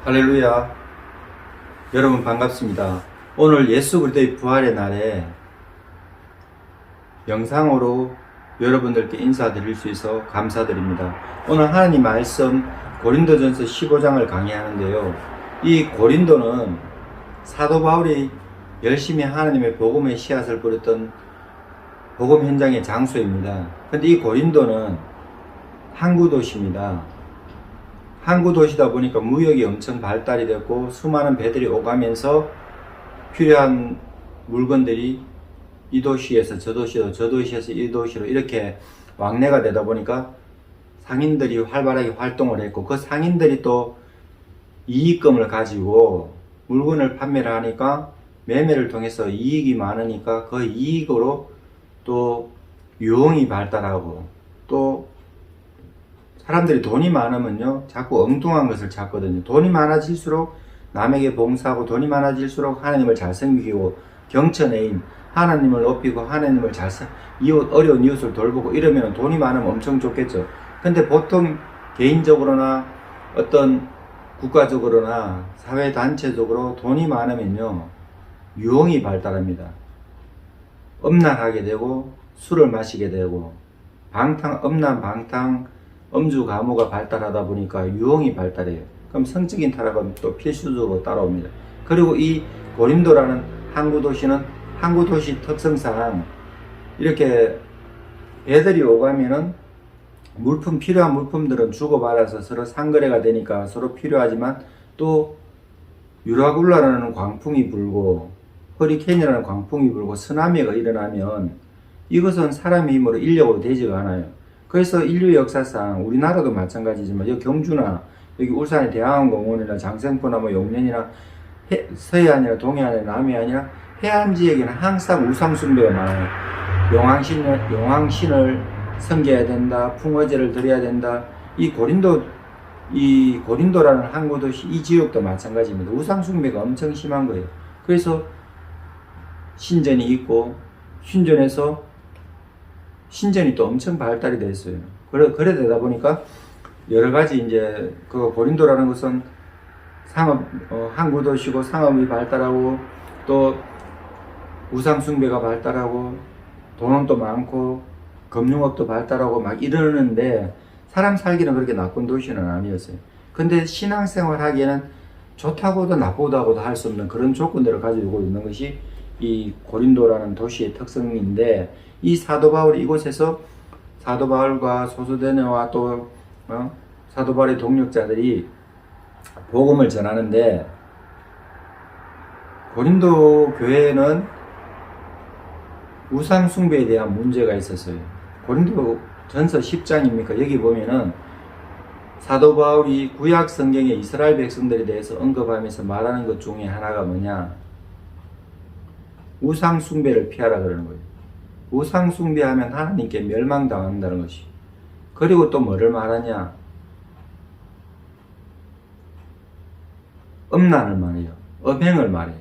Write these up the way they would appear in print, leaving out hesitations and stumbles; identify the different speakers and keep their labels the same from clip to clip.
Speaker 1: 할렐루야. 여러분 반갑습니다. 오늘 예수 그리스도의 부활의 날에 영상으로 여러분들께 인사드릴 수 있어 감사드립니다. 오늘 하나님 말씀 고린도전서 15장을 강의하는데요. 이 고린도는 사도 바울이 열심히 하나님의 복음의 씨앗을 뿌렸던 복음 현장의 장소입니다. 근데 이 고린도는 항구 도시입니다. 항구 도시다 보니까 무역이 엄청 발달이 됐고 수많은 배들이 오가면서 필요한 물건들이 이 도시에서 저 도시로, 저 도시에서 이 도시로 이렇게 왕래가 되다 보니까 상인들이 활발하게 활동을 했고, 그 상인들이 또 이익금을 가지고 물건을 판매를 하니까 매매를 통해서 이익이 많으니까 그 이익으로 또 유흥이 발달하고, 또 사람들이 돈이 많으면요 자꾸 엉뚱한 것을 찾거든요. 돈이 많아질수록 남에게 봉사하고, 돈이 많아질수록 하나님을 잘 섬기고, 경천애임, 하나님을 높이고 하나님을 어려운 이웃을 돌보고 이러면 돈이 많으면 엄청 좋겠죠. 근데 보통 개인적으로나 어떤 국가적으로나 사회단체적으로 돈이 많으면요 유흥이 발달합니다. 음란하게 되고 술을 마시게 되고 음란 방탕 음주 가무가 발달하다 보니까 유흥이 발달해요. 그럼 성적인 타락은 또 필수적으로 따라옵니다. 그리고 이 고린도라는 항구도시는 항구도시 특성상 이렇게 배들이 오가면은 필요한 물품들은 주고받아서 서로 상거래가 되니까 서로 필요하지만, 또 유라굴라라는 광풍이 불고 허리케인이라는 광풍이 불고 쓰나미가 일어나면 이것은 사람의 힘으로 인력으로 되지가 않아요. 그래서 인류 역사상 우리나라도 마찬가지지만 여기 경주나 여기 울산의 대항공원이나 장생포나 용년이나 서해안이나 동해안이나 남해안이나 해안지역에는 항상 우상숭배가 많아요. 용왕신을 섬겨야 된다, 풍어제를 드려야 된다. 이 고린도라는 항구도시 이 지역도 마찬가지입니다. 우상숭배가 엄청 심한 거예요. 그래서 신전이 있고 신전이 또 엄청 발달이 됐어요. 그래 되다 보니까 여러 가지 이제 그 고린도라는 것은 항구도시고 상업이 발달하고 또 우상숭배가 발달하고 돈은 또 많고 금융업도 발달하고 막 이러는데 사람 살기는 그렇게 나쁜 도시는 아니었어요. 근데 신앙생활 하기에는 좋다고도 나쁘다고도 할 수 없는 그런 조건들을 가지고 있는 것이 이 고린도라는 도시의 특성인데, 이 사도 바울이 이곳에서 사도 바울과 소수대네와 또 사도 바울의 동력자들이 복음을 전하는데, 고린도 교회에는 우상 숭배에 대한 문제가 있었어요. 고린도 전서 10장입니까? 여기 보면은 사도 바울이 구약 성경의 이스라엘 백성들에 대해서 언급하면서 말하는 것 중에 하나가 뭐냐? 우상 숭배를 피하라 그러는 거예요. 우상 숭배하면 하나님께 멸망당한다는 것이. 그리고 또 뭐를 말하냐? 음란을 말해요. 음행을 말해요.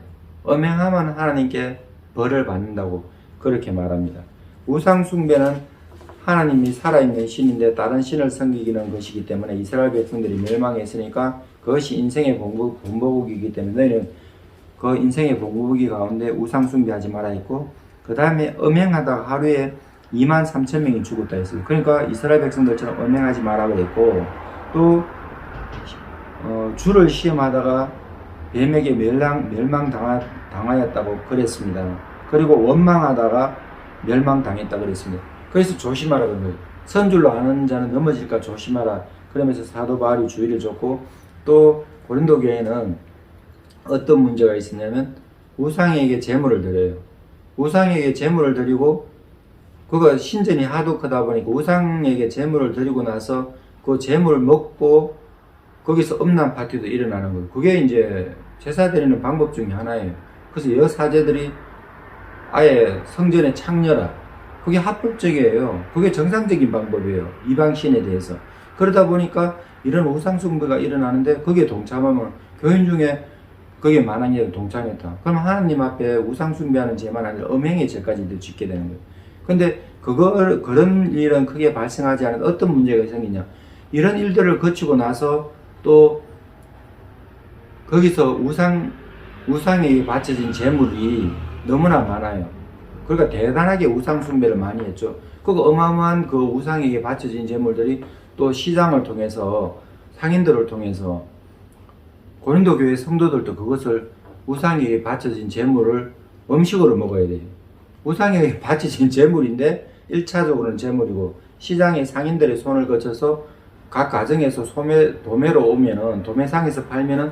Speaker 1: 음행하면 하나님께 벌을 받는다고 그렇게 말합니다. 우상 숭배는 하나님이 살아있는 신인데 다른 신을 섬기는 것이기 때문에 이스라엘 백성들이 멸망했으니까 그것이 인생의 본보기이기 때문에 너희는 그 인생의 본보기 가운데 우상 숭배하지 마라 했고, 그 다음에 음행하다가 하루에 23,000명이 죽었다 했어요. 그러니까 이스라엘 백성들처럼 음행하지 마라 그랬고, 또 주를 시험하다가 뱀에게 멸망당하였다고 그랬습니다. 그리고 원망하다가 멸망당했다 그랬습니다. 그래서 조심하라 그런 거예요. 선줄로 아는 자는 넘어질까 조심하라. 그러면서 사도 바울이 주의를 줬고, 또 고린도 교회는 어떤 문제가 있었냐면 우상에게 제물을 드려요. 우상에게 제물을 드리고 그거 신전이 하도 크다 보니까 우상에게 제물을 드리고 나서 그 제물을 먹고 거기서 음란 파티도 일어나는 거예요. 그게 이제 제사 드리는 방법 중에 하나예요. 그래서 여사제들이 아예 성전에 창녀라. 그게 합법적이에요. 그게 정상적인 방법이에요. 이방신에 대해서. 그러다 보니까 이런 우상숭배가 일어나는데 거기에 동참하면 교인 중에 거기에 만한 게 동참했다. 그럼 하나님 앞에 우상숭배하는 죄만 아니라 음행의 죄까지도 짓게 되는 거예요. 근데 그런 일은 크게 발생하지 않은 어떤 문제가 생기냐. 이런 일들을 거치고 나서 또 거기서 우상에게 바쳐진 재물이 너무나 많아요. 그러니까 대단하게 우상 숭배를 많이 했죠. 그 어마어마한 그 우상에게 바쳐진 재물들이 또 시장을 통해서, 상인들을 통해서 고린도 교회 성도들도 그것을, 우상에게 바쳐진 재물을 음식으로 먹어야 돼요. 우상에게 바쳐진 재물인데 1차적으로는 재물이고, 시장의 상인들의 손을 거쳐서 각 가정에서 도매로 오면은, 도매상에서 팔면은,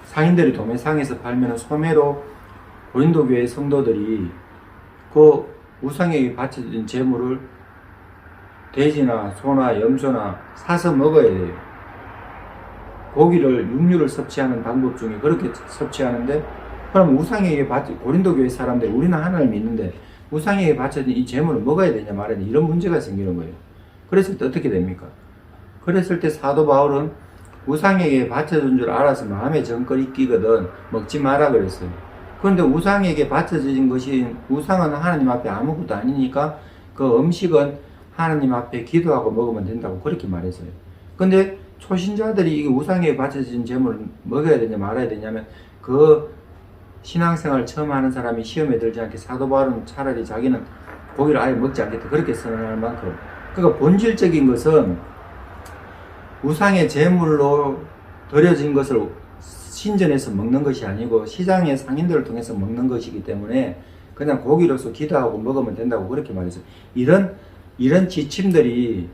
Speaker 1: 상인들이 도매상에서 팔면은 소매로 고린도 교회 성도들이 그 우상에게 바쳐진 재물을 돼지나 소나 염소나 사서 먹어야 돼요. 고기를, 육류를 섭취하는 방법 중에 그렇게 섭취하는데, 그럼 우상에게 고린도 교회 사람들, 우리는 하나님을 믿는데 우상에게 바쳐진 이 재물을 먹어야 되냐 말아야 되냐, 이런 문제가 생기는 거예요. 그랬을 때 어떻게 됩니까? 그랬을 때 사도 바울은 우상에게 바쳐준 줄 알아서 마음에 정거리 끼거든 먹지 마라 그랬어요. 그런데 우상에게 바쳐진 것이, 우상은 하나님 앞에 아무것도 아니니까 그 음식은 하나님 앞에 기도하고 먹으면 된다고 그렇게 말했어요. 근데 초신자들이 이게 우상에게 바쳐진 재물을 먹어야 되냐 말아야 되냐면, 그 신앙생활 처음 하는 사람이 시험에 들지 않게 사도 바울은 차라리 자기는 고기를 아예 먹지 않겠다 그렇게 선언할 만큼, 그러니까 본질적인 것은 우상의 제물로 드려진 것을 신전에서 먹는 것이 아니고 시장의 상인들을 통해서 먹는 것이기 때문에 그냥 고기로서 기도하고 먹으면 된다고 그렇게 말했어요. 이런 지침들이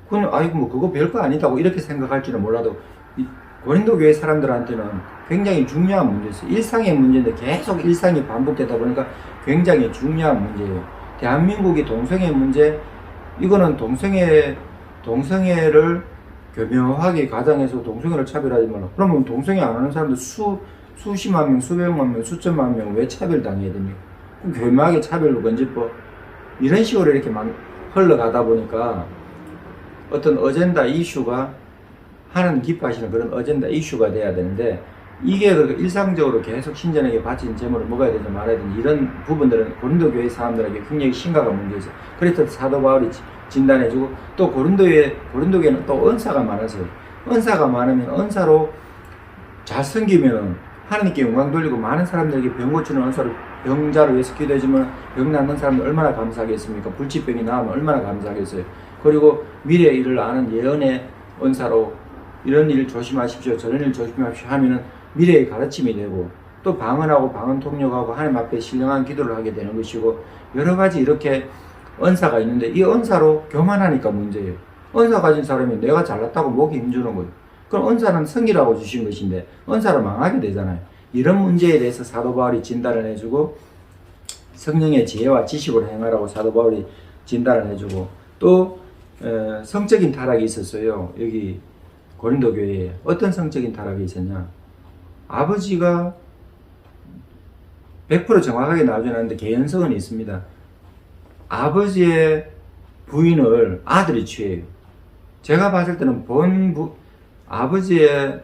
Speaker 1: 그냥 아이고 뭐 그거 별거 아니다고 이렇게 생각할지는 몰라도 고린도 교회 사람들한테는 굉장히 중요한 문제였어요. 일상의 문제인데 계속 일상이 반복되다 보니까 굉장히 중요한 문제예요. 대한민국이 동성애 문제, 이거는 동성애를 교묘하게 가정에서 동성애를 차별하지 말라. 그러면 동성애 안 하는 사람들 수십만 명, 수백만 명, 수천만 명 왜 차별당해야 됩니까? 교묘하게 차별로 건지법 이런 식으로 이렇게 막 흘러가다 보니까 어떤 어젠다 이슈가, 하나님 기뻐하시는 그런 어젠다 이슈가 돼야 되는데, 이게 일상적으로 계속 신전에게 바친 재물을 먹어야 되지 말아야 되지, 이런 부분들은 고린도 교회 사람들에게 굉장히 심각한 문제였어요. 그래서 사도 바울이 진단해주고, 또 고린도 교회는 또 은사가 많아서요. 은사가 많으면 은사로 잘 섬기면은 하나님께 영광 돌리고 많은 사람들에게 병 고치는 은사로 병자를 위해서 기도해주면 병 낫는 사람들 얼마나 감사하겠습니까? 불치병이 나오면 얼마나 감사하겠어요. 그리고 미래의 일을 아는 예언의 은사로 이런 일 조심하십시오, 저런 일 조심하십시오 하면은 미래의 가르침이 되고, 또 방언하고 방언 통역하고 하나님 앞에 신령한 기도를 하게 되는 것이고, 여러 가지 이렇게 은사가 있는데 이 은사로 교만하니까 문제예요. 은사 가진 사람이 내가 잘났다고 목이 힘주는 거예요. 그럼 은사는 성이라고 주신 것인데 은사를 망하게 되잖아요. 이런 문제에 대해서 사도 바울이 진단을 해주고, 성령의 지혜와 지식으로 행하라고 사도 바울이 진단을 해주고, 또 성적인 타락이 있었어요. 여기 고린도 교회에 어떤 성적인 타락이 있었냐, 아버지가 100% 정확하게 나오지 않았는데 개연성은 있습니다. 아버지의 부인을 아들이 취해요. 제가 봤을 때는 아버지의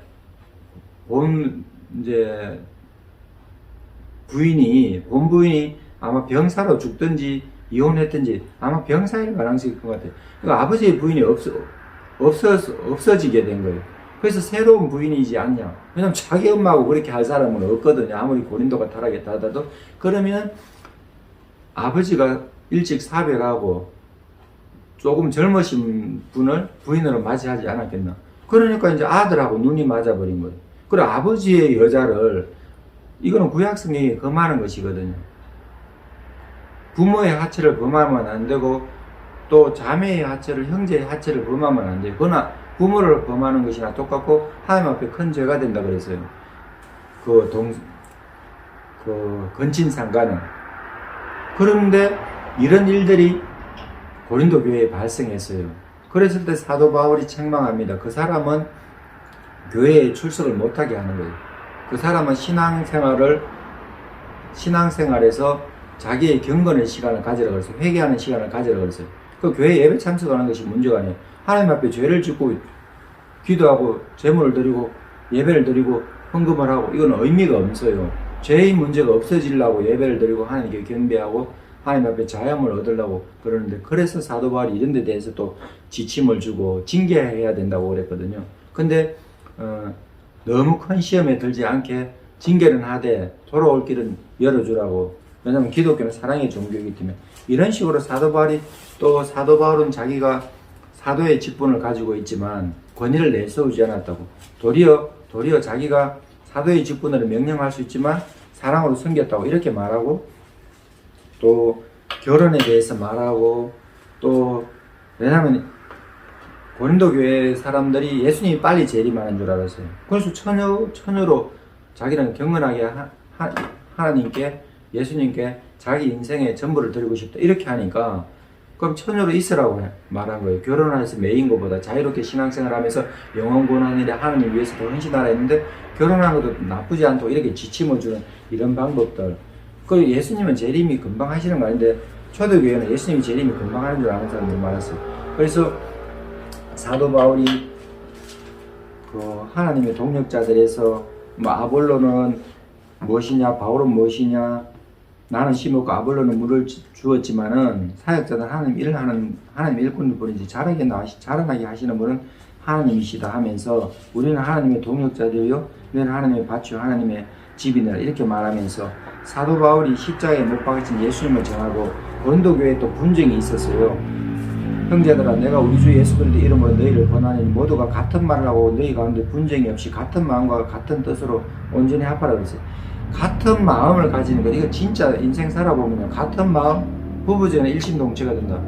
Speaker 1: 본부인이 아마 병사로 죽든지 이혼했든지 아마 병사일 가능성이 큰 것 같아요. 그러니까 아버지의 부인이 없어지게 된 거예요. 그래서 새로운 부인이지 않냐. 왜냐면 자기 엄마하고 그렇게 할 사람은 없거든요. 아무리 고린도가 타락했다 하더라도. 그러면 아버지가 일찍 사별하고 조금 젊으신 분을 부인으로 맞이하지 않았겠나. 그러니까 이제 아들하고 눈이 맞아버린 거예요. 그리고 아버지의 여자를, 이거는 구약성경에 금하는 것이거든요. 부모의 하체를 범하면 안 되고, 또 자매의 하체를, 형제의 하체를 범하면 안 돼요. 그러나 부모를 범하는 것이나 똑같고 하나님 앞에 큰 죄가 된다 그랬어요. 건친상간은. 그런데 이런 일들이 고린도 교회에 발생했어요. 그랬을 때 사도 바울이 책망합니다. 그 사람은 교회에 출석을 못하게 하는 거예요. 그 사람은 신앙생활에서 자기의 경건의 시간을 가지라 그랬어요. 회개하는 시간을 가지라 그랬어요. 그 교회 예배 참석하는 것이 문제가 아니에요. 하나님 앞에 죄를 짓고 기도하고 제물을 드리고 예배를 드리고 헌금을 하고, 이건 의미가 없어요. 죄의 문제가 없어지려고 예배를 드리고 하나님께 경배하고 하나님 앞에 자염을 얻으려고 그러는데, 그래서 사도 바울이 이런 데 대해서 또 지침을 주고 징계해야 된다고 그랬거든요. 근데 너무 큰 시험에 들지 않게 징계는 하되 돌아올 길은 열어주라고. 왜냐하면 기독교는 사랑의 종교이기 때문에. 이런 식으로 사도 바울이, 또 사도 바울은 자기가 사도의 직분을 가지고 있지만 권위를 내세우지 않았다고. 도리어 자기가 사도의 직분을 명령할 수 있지만 사랑으로 섬겼다고 이렇게 말하고, 또 결혼에 대해서 말하고, 또 왜냐하면 고린도 교회 사람들이 예수님이 빨리 재림하는 줄 알았어요. 그래서 처녀로 자기는 경건하게 하나님께, 예수님께 자기 인생의 전부를 드리고 싶다 이렇게 하니까, 그럼 처녀로 있으라고 말한 거예요. 결혼해서 매인 것보다 자유롭게 신앙생활하면서 영원 고난이래 하나님 위해서 더 헌신하라 했는데, 결혼하는 것도 나쁘지 않다고 이렇게 지침을 주는 이런 방법들. 그 예수님은 재림이 금방 하시는 거 아닌데, 초대교회는 예수님이 재림이 금방 하는 줄 아는 사람들이 많았어요. 그래서 사도 바울이 그 하나님의 동력자들에서 뭐 아볼로는 무엇이냐, 바울은 무엇이냐, 나는 심었고 아볼로는 물을 주었지만은 사역자는 하나님 일을 하는 하나님 일꾼일 뿐이지 자라나게 하시는 분은 하나님이시다 하면서, 우리는 하나님의 동역자들이요 너희는 하나님의 밭이요 하나님의 집이니라 이렇게 말하면서, 사도 바울이 십자가에 못 박히신 예수님을 전하고 고린도 교회에 또 분쟁이 있었어요. 형제들아, 내가 우리 주 예수 그리스도 이름으로 너희를 권하니 모두가 같은 말을 하고 너희 가운데 분쟁이 없이 같은 마음과 같은 뜻으로 온전히 합하라 그랬어요. 같은 마음을 가지는 것, 이거 진짜 인생 살아보면 같은 마음, 부부전에 일심동체가 된다.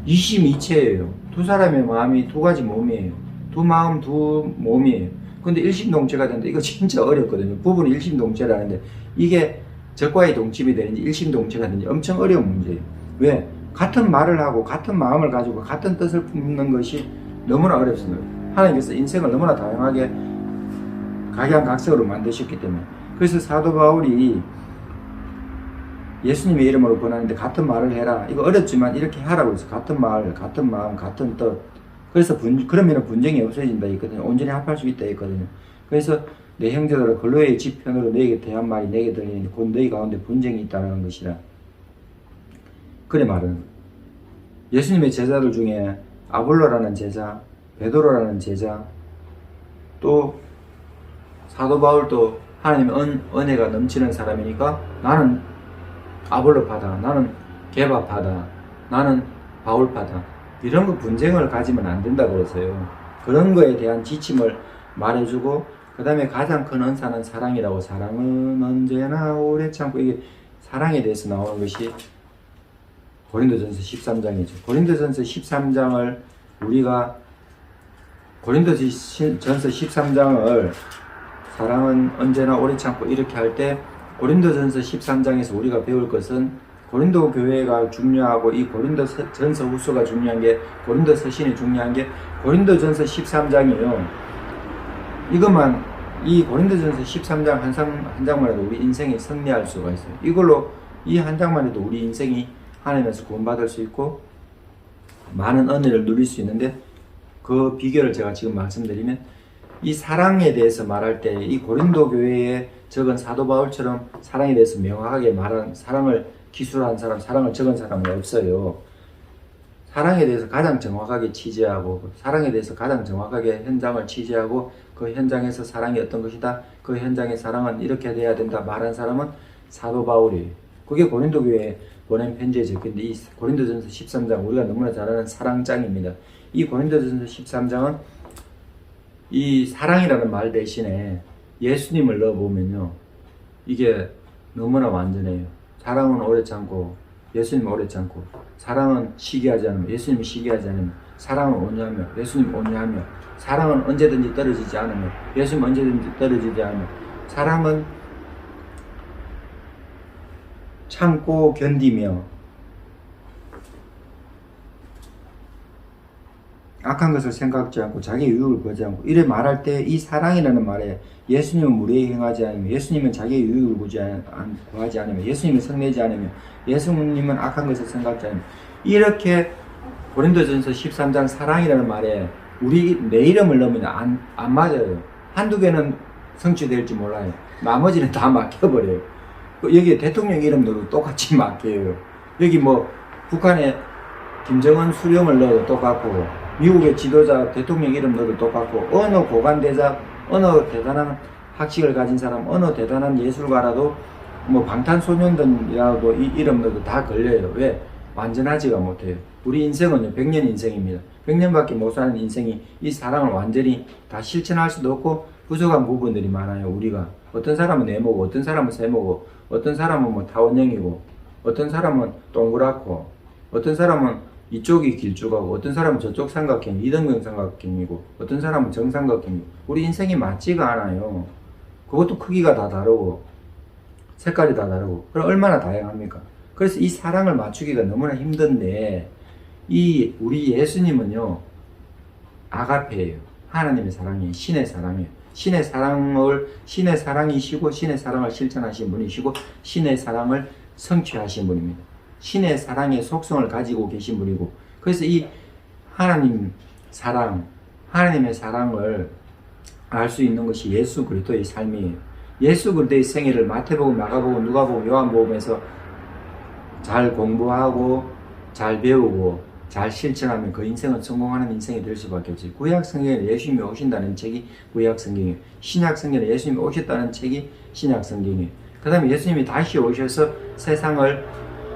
Speaker 1: 이심이체예요. 두 사람의 마음이 두 가지 몸이에요. 두 마음 두 몸이에요. 근데 일심동체가 된다. 이거 진짜 어렵거든요. 부부는 일심동체라는데 이게 적과의 동침이 되는지 일심동체가 되는지 엄청 어려운 문제예요. 왜? 같은 말을 하고 같은 마음을 가지고 같은 뜻을 품는 것이 너무나 어렵습니다. 하나님께서 인생을 너무나 다양하게 각양각색으로 만드셨기 때문에. 그래서 사도 바울이 예수님의 이름으로 권하는데 같은 말을 해라. 이거 어렵지만 이렇게 하라고 해서 같은 말, 같은 마음, 같은 뜻. 그래서 그러면 분쟁이 없어진다 했거든요. 온전히 합할 수 있다 했거든요. 그래서 내 형제들아 근로의 지편으로 너에게 대한 말이 내게 들리니 곧 너희 가운데 분쟁이 있다는 것이라. 그래 말은 예수님의 제자들 중에 아볼로라는 제자, 베드로라는 제자, 또 사도 바울도 하나님의 은혜가 넘치는 사람이니까 나는 아볼로파다, 나는 게바파다, 나는 바울파다, 이런 거 분쟁을 가지면 안 된다고 그랬어요. 그런 거에 대한 지침을 말해주고, 그 다음에 가장 큰 은사는 사랑이라고. 사랑은 언제나 오래 참고, 이게 사랑에 대해서 나오는 것이 고린도전서 13장이죠. 고린도전서 13장을 우리가 고린도전서 13장을 사랑은 언제나 오래 참고 이렇게 할 때, 고린도전서 13장에서 우리가 배울 것은 고린도 교회가 중요하고 이 고린도전서 후서가 중요한 게, 고린도 서신이 중요한 게 고린도전서 13장이에요. 이것만, 이 고린도전서 13장 한 장만 해도 우리 인생이 승리할 수가 있어요. 이걸로 이 한 장만 해도 우리 인생이 하나님에서 구원받을 수 있고 많은 은혜를 누릴 수 있는데, 그 비결을 제가 지금 말씀드리면, 이 사랑에 대해서 말할 때 이 고린도 교회에 적은 사도 바울처럼 사랑에 대해서 명확하게 말한, 사랑을 기술한 사람, 사랑을 적은 사람은 없어요. 사랑에 대해서 가장 정확하게 취재하고, 사랑에 대해서 가장 정확하게 현장을 취재하고, 그 현장에서 사랑이 어떤 것이다, 그 현장의 사랑은 이렇게 돼야 된다 말한 사람은 사도 바울이에요. 그게 고린도 교회에 보낸 편지에 적힌데, 이 고린도전서 13장 우리가 너무나 잘 아는 사랑장입니다. 이 고린도전서 13장은 이 사랑이라는 말 대신에 예수님을 넣어보면요, 이게 너무나 완전해요. 사랑은 오래 참고 예수님은 오래 참고, 사랑은 시기하지 않으며 예수님이 시기하지 않으며, 사랑은 온유하며 예수님은 온유하며, 사랑은 언제든지 떨어지지 않으며 예수님은 언제든지 떨어지지 않으며, 사랑은 참고 견디며 악한 것을 생각지 않고 자기 유익을 구하지 않고, 이래 말할 때 이 사랑이라는 말에 예수님은 무례히 행하지 않으며, 예수님은 자기의 유익을 구하지 않으며, 예수님은 성내지 않으며, 예수님은 악한 것을 생각지 않으며, 이렇게 고린도전서 13장 사랑이라는 말에 내 이름을 넣으면 안 맞아요. 한두 개는 성취될지 몰라요. 나머지는 다 막혀버려요. 여기 대통령 이름 넣어도 똑같이 막혀요. 여기 뭐 북한의 김정은 수령을 넣어도 똑같고, 미국의 지도자 대통령 이름 넣어도 똑같고, 어느 고관대자 어느 대단한 학식을 가진 사람, 어느 대단한 예술가라도 뭐 방탄소년단이라고 이름 넣어도 다 걸려요. 왜? 완전하지가 못해요. 우리 인생은요, 100년 인생입니다. 100년밖에 못 사는 인생이 이 사랑을 완전히 다 실천할 수도 없고 부족한 부분들이 많아요. 우리가 어떤 사람은 네모고, 어떤 사람은 세모고, 어떤 사람은 뭐 타원형이고, 어떤 사람은 동그랗고, 어떤 사람은 이쪽이 길쭉하고, 어떤 사람은 저쪽 삼각형, 이등병 삼각형이고, 어떤 사람은 정삼각형이고. 우리 인생이 맞지가 않아요. 그것도 크기가 다 다르고 색깔이 다 다르고. 그럼 얼마나 다양합니까? 그래서 이 사랑을 맞추기가 너무나 힘든데, 이 우리 예수님은요, 아가페예요. 하나님의 사랑이에요. 신의 사랑이에요. 신의 사랑이시고, 신의 사랑을 실천하신 분이시고, 신의 사랑을 성취하신 분입니다. 신의 사랑의 속성을 가지고 계신 분이고, 그래서 이 하나님의 사랑을 알 수 있는 것이 예수 그리스도의 삶이에요. 예수 그리스도의 생애를 마태복음, 마가복음, 누가복음, 요한복음에서 잘 공부하고 잘 배우고 잘 실천하면 그 인생은 성공하는 인생이 될 수밖에 없어요. 구약 성경에 예수님이 오신다는 책이 구약 성경이에요. 신약 성경에 예수님이 오셨다는 책이 신약 성경이에요. 그 다음에 예수님이 다시 오셔서 세상을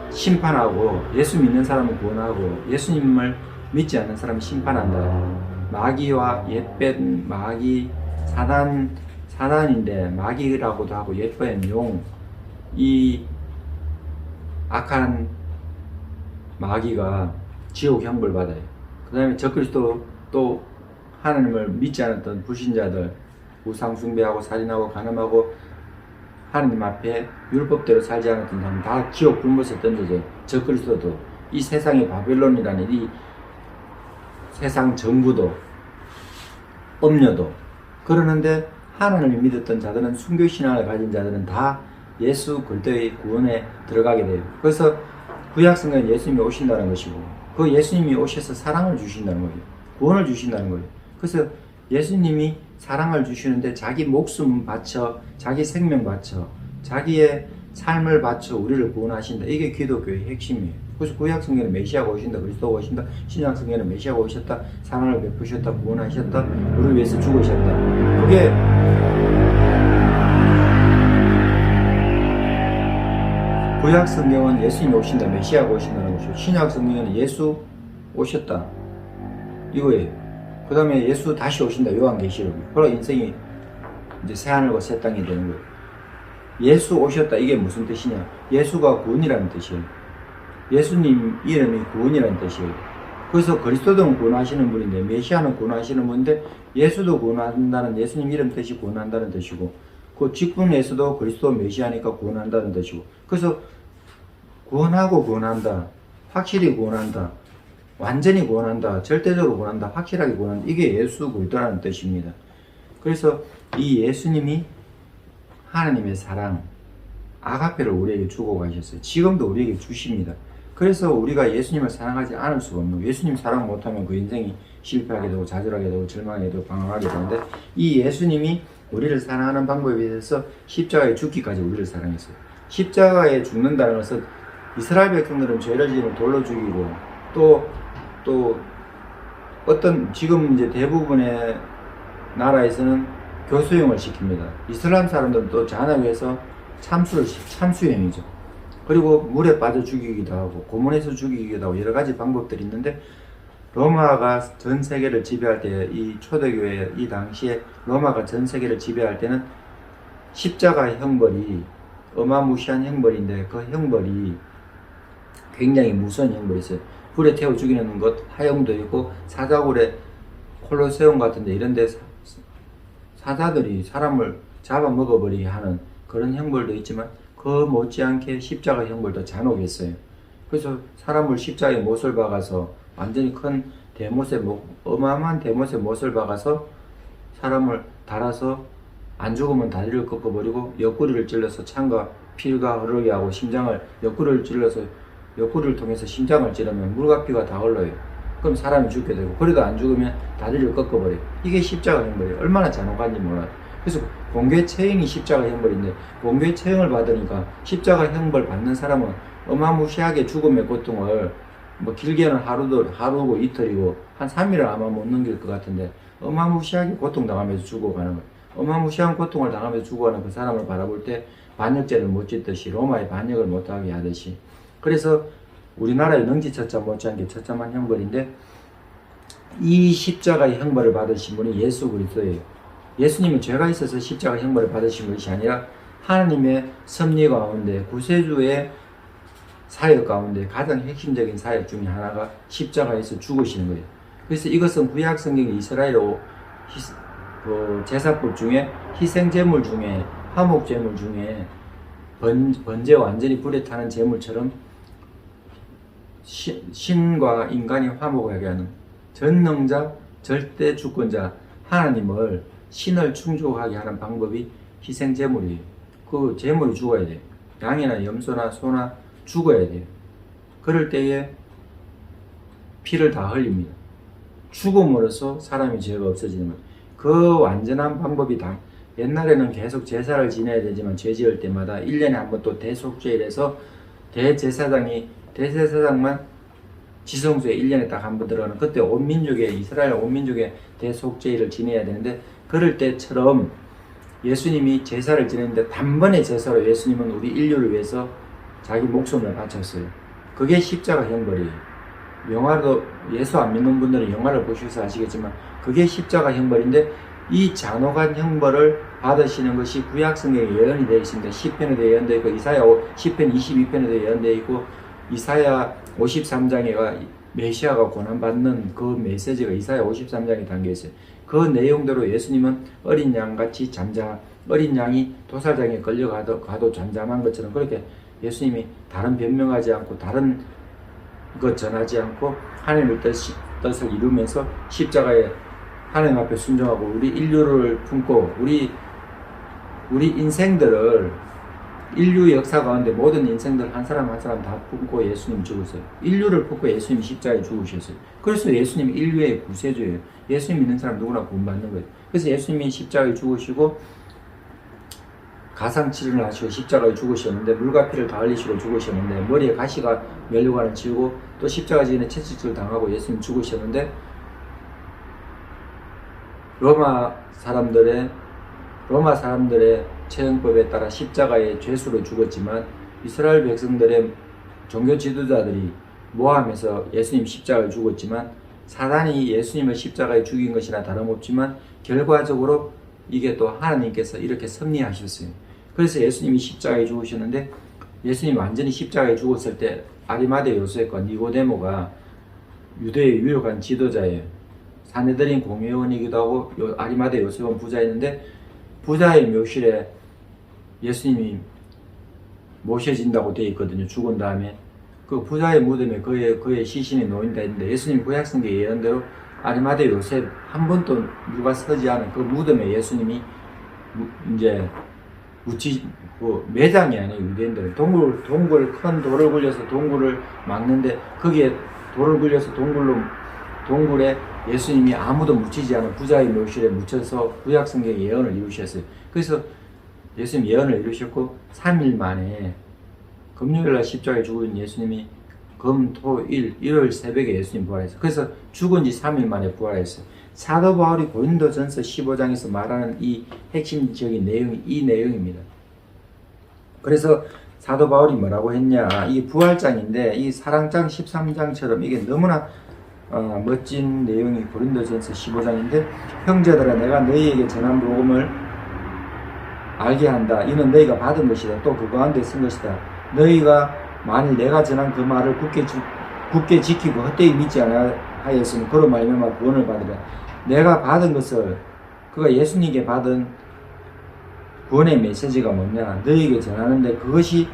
Speaker 1: 심판하고, 예수 믿는 사람은 구원하고 예수님을 믿지 않는 사람은 심판한다. 마귀와 옛뱀, 마귀, 사단인데 마귀라고도 하고 옛뱀, 용, 이 악한 마귀가 지옥 형벌 받아요. 그 다음에 적그리스도, 또 하나님을 믿지 않았던 불신자들, 우상 숭배하고 살인하고 간음하고 하나님 앞에 율법대로 살지 않았던 사람 다 지옥 불못에 던져져요. 적그리스도도, 이 세상의 바벨론이라는 이 세상 정부도, 음료도. 그러는데 하나님을 믿었던 자들은, 순교신앙을 가진 자들은 다 예수 그리스도의 구원에 들어가게 돼요. 그래서 구약성경에 예수님이 오신다는 것이고, 그 예수님이 오셔서 사랑을 주신다는 거예요. 구원을 주신다는 거예요. 그래서 예수님이 사랑을 주시는데 자기 목숨 바쳐, 자기 생명 바쳐, 자기의 삶을 바쳐 우리를 구원하신다. 이게 기독교의 핵심이에요. 그래서 구약성경에 메시아가 오신다, 그리스도가 오신다, 신약성경에 메시아가 오셨다, 사랑을 베푸셨다, 구원하셨다, 우리를 위해서 죽으셨다. 그게 구약성경은 예수님이 오신다, 메시아가 오신다는 것이고, 신약성경은 예수 오셨다, 이거예요. 그 다음에 예수 다시 오신다, 요한계시록. 그럼 인생이 이제 새하늘과 새 땅이 되는 거예요. 예수 오셨다, 이게 무슨 뜻이냐? 예수가 구원이라는 뜻이에요. 예수님 이름이 구원이라는 뜻이에요. 그래서 그리스도는 구원하시는 분인데, 메시아는 구원하시는 분인데, 예수도 구원한다는, 예수님 이름 뜻이 구원한다는 뜻이고, 그 직분 예수도 그리스도 메시아니까 구원한다는 뜻이고. 그래서 구원하고 구원한다, 확실히 구원한다, 완전히 구원한다, 절대적으로 구원한다, 확실하게 구원한다, 이게 예수 그리스도라는 뜻입니다. 그래서 이 예수님이 하나님의 사랑, 아가페를 우리에게 주고 가셨어요. 지금도 우리에게 주십니다. 그래서 우리가 예수님을 사랑하지 않을 수가 없는 거예요. 예수님 사랑 못하면 그 인생이 실패하게 되고 좌절하게 되고 절망하게 되고 방황하게 되는데, 이 예수님이 우리를 사랑하는 방법에 대해서 십자가에 죽기까지 우리를 사랑했어요. 십자가에 죽는다는 것은 이스라엘 백성들은 죄를 지으면 돌로 죽이고, 또 어떤 지금 이제 대부분의 나라에서는 교수형을 시킵니다. 이슬람 사람들은 또 잔혹해서 참수형이죠. 그리고 물에 빠져 죽이기도 하고, 고문해서 죽이기도 하고, 여러 가지 방법들이 있는데, 로마가 전 세계를 지배할 때, 이 초대교회 이 당시에 로마가 전 세계를 지배할 때는 십자가 형벌이 어마무시한 형벌인데, 그 형벌이 굉장히 무서운 형벌이 있어요. 불에 태워 죽이는 것 하형도 있고, 사자굴에 콜로세움 같은데 이런 데 사자들이 사람을 잡아먹어버리게 하는 그런 형벌도 있지만, 그 못지않게 십자가 형벌도 잔혹했어요. 그래서 사람을 십자가에 못을 박아서, 완전히 큰 대못에, 어마어마한 대못에 못을 박아서 사람을 달아서 안 죽으면 다리를 꺾어버리고, 옆구리를 찔러서 창과 피가 흐르게 하고, 심장을, 옆구리를 찔러서 옆구리를 통해서 심장을 찌르면 물과 피가 다 흘러요. 그럼 사람이 죽게 되고, 그래도 안 죽으면 다리를 꺾어버려요. 이게 십자가 형벌이에요. 얼마나 잔혹한지 몰라요. 그래서 공개처형이 십자가 형벌인데, 공개처형을 받으니까 십자가 형벌 받는 사람은 어마무시하게 죽음의 고통을, 뭐 길게는 하루고 이틀이고 한 3일을 아마 못 넘길 것 같은데, 어마무시하게 고통당하면서 죽어가는 거예요. 어마무시한 고통을 당하며 죽어가는 그 사람을 바라볼 때 반역죄를 못 짓듯이 로마의 반역을 못하게 하듯이, 그래서 우리나라의 능지처자 못지않게 처참한 형벌인데, 이 십자가의 형벌을 받으신 분이 예수 그리스도예요. 예수님은 죄가 있어서 십자가 형벌을 받으신 것이 아니라 하나님의 섭리 가운데, 구세주의 사역 가운데 가장 핵심적인 사역 중에 하나가 십자가에서 죽으시는 거예요. 그래서 이것은 구약 성경의 이스라엘 제사법 중에 희생제물 중에, 화목제물 중에 번제 완전히 불에 타는 제물처럼 신과 인간이 화목하게 하는 전능자, 절대 주권자 하나님을, 신을 충족하게 하는 방법이 희생제물이에요. 그 제물이 죽어야 돼요. 양이나 염소나 소나 죽어야 돼요. 그럴 때에 피를 다 흘립니다. 죽음으로써 사람의 죄가 없어지는 거예요. 그 완전한 방법이 다, 옛날에는 계속 제사를 지내야 되지만 죄 지을 때마다 1년에 한 번 또 대속죄일에서 대제사장만 지성소에 1년에 딱 한 번 들어가는, 그때 온 민족의, 이스라엘 온 민족의 대속죄일을 지내야 되는데, 그럴 때처럼 예수님이 제사를 지냈는데 단번에 제사로 예수님은 우리 인류를 위해서 자기 목숨을 바쳤어요. 그게 십자가 형벌이에요. 영화도, 예수 안 믿는 분들은 영화를 보셔서 아시겠지만 그게 십자가 형벌인데, 이 잔혹한 형벌을 받으시는 것이 구약 성경에 예언이 되어 있습니다. 시편에도 예언되어 있고, 이사야 시편 22편에도 예언되어 있고, 이사야 53장에 메시아가 고난받는 그 메시지가 이사야 53장에 담겨 있어요. 그 내용대로 예수님은 어린 양같이 어린 양이 도살장에 끌려가도 잠잠한 것처럼, 그렇게 예수님이 다른 변명하지 않고 다른 것 전하지 않고 하나님의 뜻을 이루면서 십자가에 하나님 앞에 순종하고 우리 인류를 품고 우리 인생들을, 인류 역사 가운데 모든 인생들 한 사람 한 사람 다 품고 예수님 죽으세요. 인류를 품고 예수님 십자가에 죽으셨어요. 그래서 예수님 인류의 구세주예요. 예수님 믿는 사람 누구나 구원받는 거예요. 그래서 예수님이 십자가에 죽으시고 가상치료를 하시고 십자가에 죽으셨는데, 물과 피를 다 흘리시고 죽으셨는데, 머리에 가시가 면류관을 치우고 또 십자가 지근에 채찍질 당하고 예수님 죽으셨는데, 로마 사람들의 처형법에 따라 십자가의 죄수로 죽었지만, 이스라엘 백성들의 종교 지도자들이 모함해서 예수님 십자가를 죽었지만, 사단이 예수님을 십자가에 죽인 것이나 다름없지만 결과적으로 이게 또 하나님께서 이렇게 섭리하셨어요. 그래서 예수님이 십자가에 죽으셨는데, 예수님이 완전히 십자가에 죽었을 때 아리마대 요셉과 니고데모가 유대의 유력한 지도자예요. 사내들인 공회원이기도 하고, 아리마대 요셉은 부자였는데, 부자의 묘실에 예수님이 모셔진다고 되어 있거든요. 죽은 다음에 그 부자의 무덤에 그의 시신이 놓인다 했는데, 예수님 구약성경 예언대로 아리마대 요셉 한 번도 누가 서지 않은 그 무덤에 예수님이 이제 매장이 아니에요. 유대인들은 동굴 큰 돌을 굴려서 동굴을 막는데, 거기에 돌을 굴려서 동굴에 예수님이 아무도 묻히지 않은 부자의 묘실에 묻혀서 구약성경의 예언을 이루셨어요. 그래서 예수님 예언을 이루셨고, 3일 만에 금요일날 십자가에 죽은 예수님이 일요일 새벽에 예수님 부활했어요. 그래서 죽은 지 3일 만에 부활했어요. 사도 바울이 고린도전서 15장에서 말하는 이 핵심적인 내용이 이 내용입니다. 그래서 사도 바울이 뭐라고 했냐, 이 부활장인데 이 사랑장 13장처럼 이게 너무나 멋진 내용이 고린도전서 15장인데, 형제들아 내가 너희에게 전한 복음을 알게 한다. 이는 너희가 받은 것이다. 또 그 가운데 쓴 것이다. 너희가 만일 내가 전한 그 말을 굳게 지키고 헛되이 믿지 않아하였으면 그로 말미암아 구원을 받으라. 내가 받은 것을, 그가 예수님께 받은 구원의 메시지가 뭐냐, 너희에게 전하는데, 그것이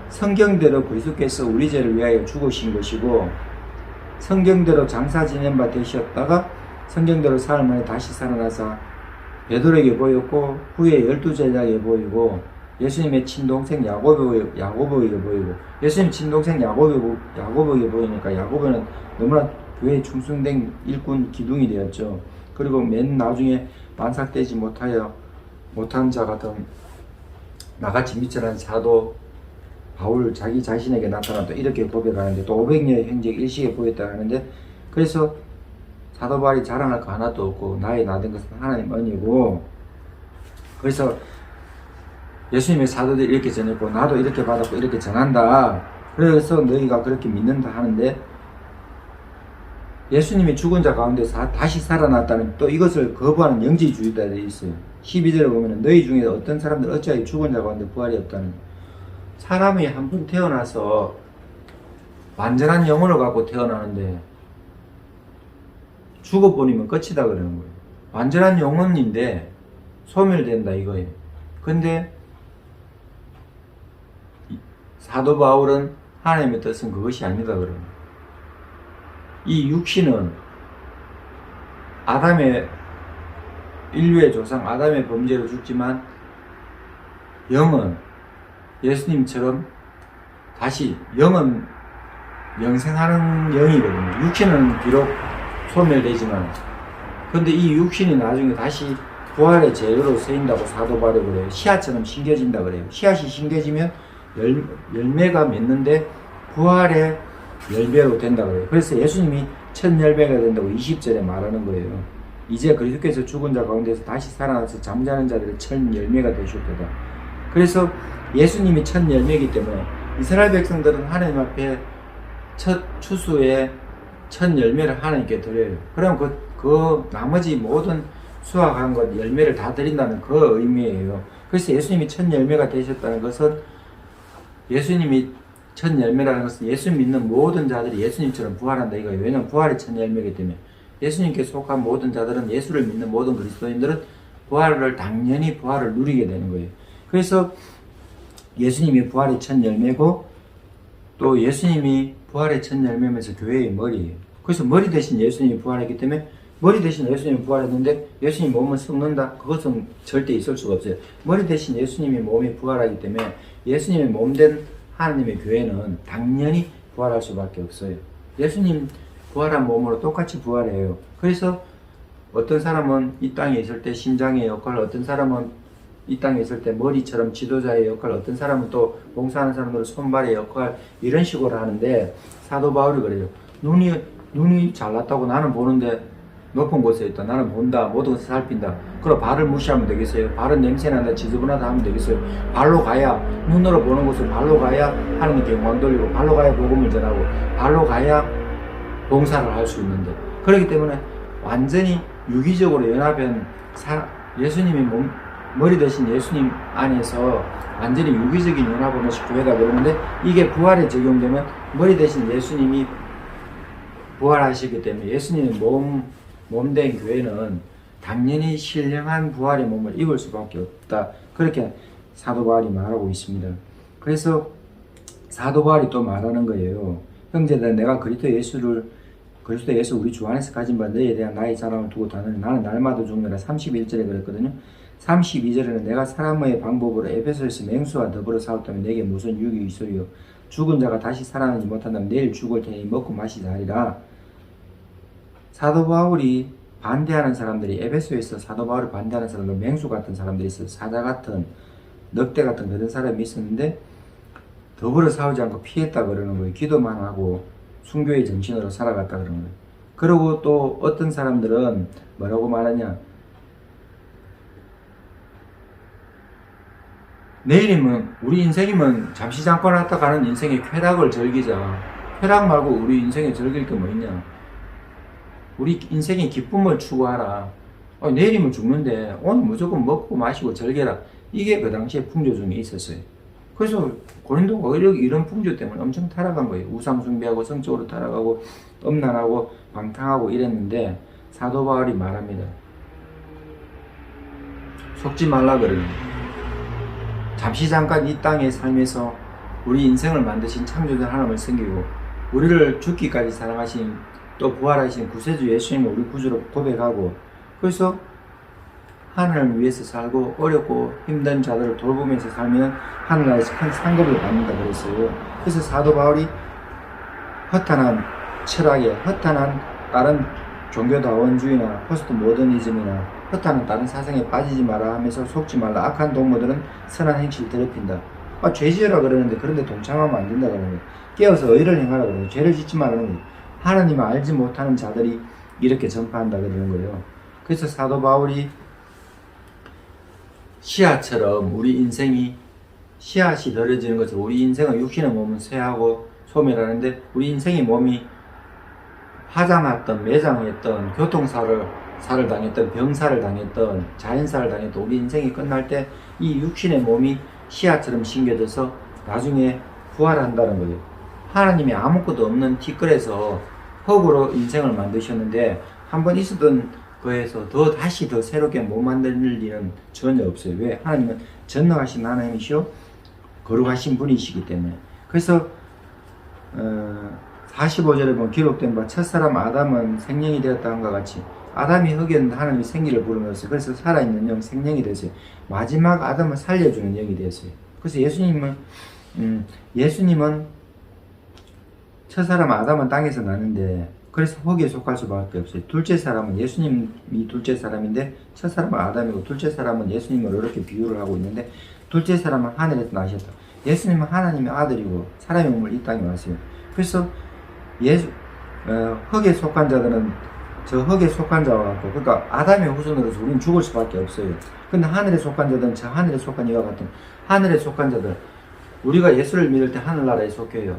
Speaker 1: 성경대로 그리스도께서 우리 죄를 위하여 죽으신 것이고, 성경대로 장사 지낸 바 되셨다가 성경대로 사흘 만에 다시 살아나사 베드로에게 보였고, 후에 12제자에게 보이고, 예수님의 친동생 야고보에게 보이고, 예수님 친동생 야고보에게 보이니까 야고보는 너무나 교회에 충성된 일꾼 기둥이 되었죠. 그리고 맨 나중에 만삭되지 못한 자 같은 나같이 미천한 사도 바울 자기 자신에게 나타났다 이렇게 고백하는데, 또 500년의 행적 일시에 보였다 하는데, 그래서 사도 바울이 자랑할 거 하나도 없고 나의 나된 것은 하나님 은혜고, 그래서 예수님의 사도들이 이렇게 전했고 나도 이렇게 받았고 이렇게 전한다. 그래서 너희가 그렇게 믿는다 하는데, 예수님이 죽은 자 가운데서 다시 살아났다는 또 이것을 거부하는 영지주의자들이 있어요. 12절에 보면 너희 중에 어떤 사람들 어찌하여 죽은 자 가운데 부활이 없다는. 사람이 한 번 태어나서 완전한 영혼을 갖고 태어나는데 죽어버리면 끝이다 그러는 거예요. 완전한 영혼인데 소멸된다 이거예요. 근데 사도 바울은 하나님의 뜻은 그것이 아니다 그래요. 이 육신은 아담의 인류의 조상 아담의 범죄로 죽지만 영은 예수님처럼 다시 영은 영생하는 영이거든요. 육신은 비록 소멸되지만 근데 이 육신이 나중에 다시 부활의 재료로 쓰인다고 사도 바울이 그래요. 씨앗처럼 심겨진다 그래요. 씨앗이 심겨지면 열매가 맺는데 부활의 열매로 된다 그래요. 그래서 예수님이 첫 열매가 된다고 20절에 말하는 거예요. 이제 그리스도께서 죽은 자 가운데서 다시 살아나서 잠자는 자들의 첫 열매가 되실 거다. 그래서 예수님이 첫 열매이기 때문에 이스라엘 백성들은 하나님 앞에 첫 추수의 첫 열매를 하나님께 드려요. 그럼 그 나머지 모든 수확한 것 열매를 다 드린다는 그 의미예요. 그래서 예수님이 첫 열매가 되셨다는 것은 예수님이 첫 열매라는 것은 예수 믿는 모든 자들이 예수님처럼 부활한다 이거예요. 왜냐하면 부활이 첫 열매이기 때문에 예수님께 속한 모든 자들은 예수를 믿는 모든 그리스도인들은 당연히 부활을 누리게 되는 거예요. 그래서 예수님이 부활의 첫 열매고 또 예수님이 부활의 첫 열매면서 교회의 머리예요. 그래서 머리 대신 예수님이 부활했기 때문에 머리 대신 예수님이 부활했는데 예수님 몸은 썩는다? 그것은 절대 있을 수가 없어요. 머리 대신 예수님이 몸이 부활하기 때문에 예수님의 몸된 하나님의 교회는 당연히 부활할 수밖에 없어요. 예수님 부활한 몸으로 똑같이 부활해요. 그래서 어떤 사람은 이 땅에 있을 때 심장의 역할, 어떤 사람은 이 땅에 있을 때 머리처럼 지도자의 역할, 어떤 사람은 또 봉사하는 사람들은 손발의 역할, 이런 식으로 하는데 사도 바울이 그래요. 눈이 잘났다고 나는 보는데 높은 곳에 있다. 나는 본다. 모든 것을 살핀다. 그럼 발을 무시하면 되겠어요? 발은 냄새난다. 지저분하다 하면 되겠어요? 발로 가야, 눈으로 보는 것을 발로 가야 하나님께 영광 돌리고, 발로 가야 복음을 전하고, 발로 가야 봉사를 할 수 있는데, 그렇기 때문에 완전히 유기적으로 연합한 예수님이 머리 대신 예수님 안에서 완전히 유기적인 연합을 것이 교회다 그러는데, 이게 부활에 적용되면 머리 대신 예수님이 부활하시기 때문에 예수님의 몸된 교회는 당연히 신령한 부활의 몸을 입을 수밖에 없다. 그렇게 사도 바울이 말하고 있습니다. 그래서 사도 바울이 또 말하는 거예요. 형제들, 내가 그리스도 예수 우리 주 안에서 가진 바 너희에 대한 나의 자랑을 두고 다느니 나는 날마다 죽느라 31절에 그랬거든요. 32절에는 내가 사람의 방법으로 에베소에서 맹수와 더불어 싸웠다면 내게 무슨 유익이 있으리요. 죽은 자가 다시 살아나지 못한다면 내일 죽을 테니 먹고 마시자 하리라. 사도 바울이 반대하는 사람들이, 에베소에서 사도 바울을 반대하는 사람들, 맹수 같은 사람들이 있어요. 사자 같은, 늑대 같은 그런 사람이 있었는데 더불어 싸우지 않고 피했다 그러는 거예요. 기도만 하고 순교의 정신으로 살아갔다 그러는 거예요. 그리고 또 어떤 사람들은 뭐라고 말하냐, 내일이면 우리 인생이면 잠시 잠깐 왔다 가는 인생의 쾌락을 즐기자. 쾌락 말고 우리 인생에 즐길 게 뭐 있냐. 우리 인생의 기쁨을 추구하라. 내일이면 죽는데 오늘 무조건 먹고 마시고 즐겨라. 이게 그 당시에 풍조 중에 있었어요. 그래서 고린도가 이런 풍조 때문에 엄청 타락한 거예요. 우상 숭배하고 성적으로 타락하고 음란하고 방탕하고 이랬는데 사도 바울이 말합니다. 속지 말라 그러는 거예요. 잠시 잠깐 이 땅의 삶에서 우리 인생을 만드신 창조자 하나님을 섬기고 우리를 죽기까지 사랑하신 또 부활하신 구세주 예수님을 우리 구주로 고백하고, 그래서 하나님을 위해서 살고 어렵고 힘든 자들을 돌보면서 살면 하늘나라에서 큰 상급을 받는다 그랬어요. 그래서 사도 바울이 허탄한 철학에, 허탄한 다른 종교다원주의나 포스트 모더니즘이나 허탄한 다른 사상에 빠지지 마라 하면서 속지 말라. 악한 동무들은 선한 행실을 더럽힌다. 죄 지으라 그러는데 그런데 동참하면 안 된다 그러는 거예요. 깨어서 의를 행하라 그러는 거예요. 죄를 짓지 말라는 거예요. 하나님을 알지 못하는 자들이 이렇게 전파한다 그러는 거예요. 그래서 사도 바울이 씨앗처럼 우리 인생이 씨앗이 덜어지는 것처럼 우리 인생은 육신의 몸은 쇠하고 소멸하는데 우리 인생의 몸이 화장했던, 매장했던, 교통사를 당했던, 병사를 당했던, 자연사를 당했던 우리 인생이 끝날 때 이 육신의 몸이 씨앗처럼 심겨져서 나중에 부활한다는 거예요. 하나님이 아무것도 없는 티끌에서 흙으로 인생을 만드셨는데 한번 있었던 거에서 다시 더 새롭게 못 만들 일은 전혀 없어요. 왜? 하나님은 전능하신 하나님이시오 거룩하신 분이시기 때문에. 그래서 45절에 보면 기록된 바 첫사람 아담은 생명이 되었다 한것 같이 아담이 흙이었는데 하나님이 생기를 불어넣었어요. 그래서 살아있는 영 생명이 됐어요. 마지막 아담을 살려주는 영이 됐어요. 그래서 예수님은 첫사람 아담은 땅에서 나는데 그래서 흙에 속할 수밖에 없어요. 둘째 사람은 예수님이 둘째 사람인데 첫사람은 아담이고 둘째 사람은 예수님을 이렇게 비유를 하고 있는데 둘째 사람은 하늘에서 나셨다. 예수님은 하나님의 아들이고 사람의 몸을 이 땅에 왔어요. 그래서 흙에 속한 자들은 저 흙에 속한 자와 같고, 그러니까 아담의 후손으로서 우리는 죽을 수밖에 없어요. 근데 하늘에 속한 자들은 저 하늘에 속한 이와 같은 하늘에 속한 자들, 우리가 예수를 믿을 때 하늘나라에 속해요.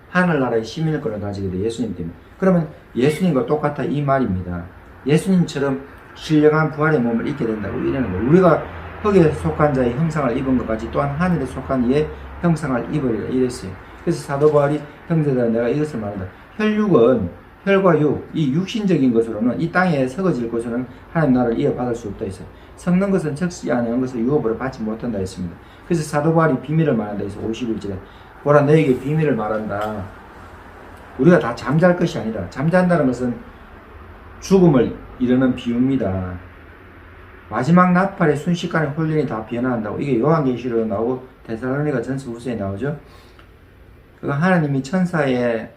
Speaker 1: 하늘나라의 시민권을 가지게 돼, 예수님 때문에. 그러면 예수님과 똑같아 이 말입니다. 예수님처럼 신령한 부활의 몸을 입게 된다고 이러는 거예요. 우리가 흙에 속한 자의 형상을 입은 것 같이 또한 하늘에 속한 이의 형상을 입으리라 이랬어요. 그래서 사도 바울이 형제들아 내가 이것을 말한다. 혈육은 혈과 육, 이 육신적인 것으로는 이 땅에 썩어질 것으로는 하나님 나라를 이어받을 수 없다 했어요. 썩는 것은 적지 않은 것을 유업으로 받지 못한다 했습니다. 그래서 사도 바울이 비밀을 말한다 해서 51절에 보라 너에게 비밀을 말한다. 우리가 다 잠잘 것이 아니다. 잠잔다는 것은 죽음을 이르는 비유입니다. 마지막 나팔의 순식간에 훈련이 다 변화한다고. 이게 요한계시록에 나오고 데살로니가 전서 후서에 나오죠. 그거 하나님이 천사들의